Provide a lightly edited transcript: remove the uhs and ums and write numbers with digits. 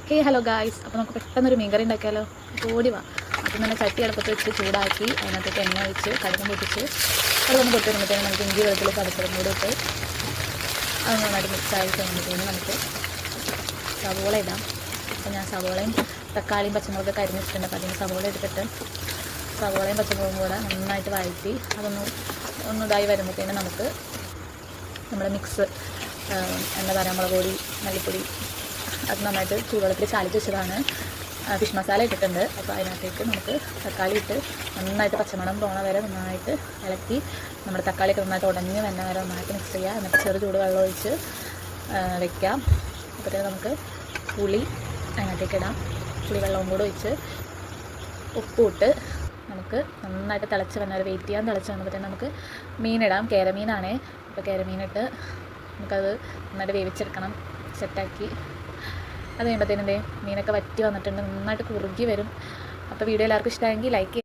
Hello guys, അപ്പോൾ നമുക്ക് പെട്ടെന്നൊരു മീൻകറി ഉണ്ടാക്കിയാലോ. ഓടി വാ. അപ്പം തന്നെ ചട്ടി അടുപ്പത്ത് വെച്ച് ചൂടാക്കി അതിനകത്തേക്ക് എണ്ണ ഒഴിച്ച് കടുകും പൊട്ടിച്ച് അതൊന്ന് പൊട്ടി വരുമ്പോഴത്തേനും നമുക്ക് ഇഞ്ചി വെളുത്തുള്ളി ചതച്ചതും കൂടി ഇട്ട് അത് നന്നായിട്ട് മിക്സായി കഴിയുമ്പോഴത്തേനും നമുക്ക് സവോള ഇടാം. അപ്പോൾ ഞാൻ സവോളയും തക്കാളിയും പച്ചമുളകൊക്കെ അരിഞ്ഞിട്ടുണ്ട്. അപ്പോൾ അതിന് സവോള എടുത്തിട്ട് സവോളയും പച്ചമുളകും കൂടെ നന്നായിട്ട് വഴറ്റി ഒന്ന് ഇതായി വരുമ്പോഴത്തേനും നമുക്ക് നമ്മുടെ മിക്സ് എന്താ പറയുക, മുളക് പൊടി, മല്ലിപ്പൊടി അത് നന്നായിട്ട് ചൂടുവെള്ളത്തിൽ ചാലിച്ച് വെച്ചതാണ്. ഫിഷ് മസാല ഇട്ടിട്ടുണ്ട്. അപ്പോൾ അതിനകത്തേക്ക് നമുക്ക് തക്കാളി ഇട്ട് നന്നായിട്ട് പച്ചമണം പോണ വരെ നന്നായിട്ട് ഇളക്കി നമ്മുടെ തക്കാളിയൊക്കെ നന്നായിട്ട് ഉടഞ്ഞ് വന്ന വരെ നന്നായിട്ട് മിക്സ് ചെയ്യുക. എന്നിട്ട് ചെറു ചൂട് വെള്ളം ഒഴിച്ച് വെക്കാം. അപ്പോൾ നമുക്ക് പുളി അതിനകത്തേക്ക് ഇടാം. പുളി വെള്ളവും കൂടെ ഒഴിച്ച് ഉപ്പും ഇട്ട് നമുക്ക് നന്നായിട്ട് തിളച്ച് വന്നാൽ വെയിറ്റ് ചെയ്യാൻ. തിളച്ച് വന്നപ്പോഴത്തേനും നമുക്ക് മീനിടാം. കേരമീനാണേ. അപ്പോൾ കേരമീനിട്ട് നമുക്കത് നന്നായിട്ട് വേവിച്ചെടുക്കണം. സെറ്റാക്കി അത് കഴിയുമ്പോഴത്തേനും മീനൊക്കെ വറ്റി വന്നിട്ടുണ്ട്. നന്നായിട്ട് കുറുകി വരും. അപ്പോൾ വീഡിയോ എല്ലാവർക്കും ഇഷ്ടമായെങ്കിൽ ലൈക്ക്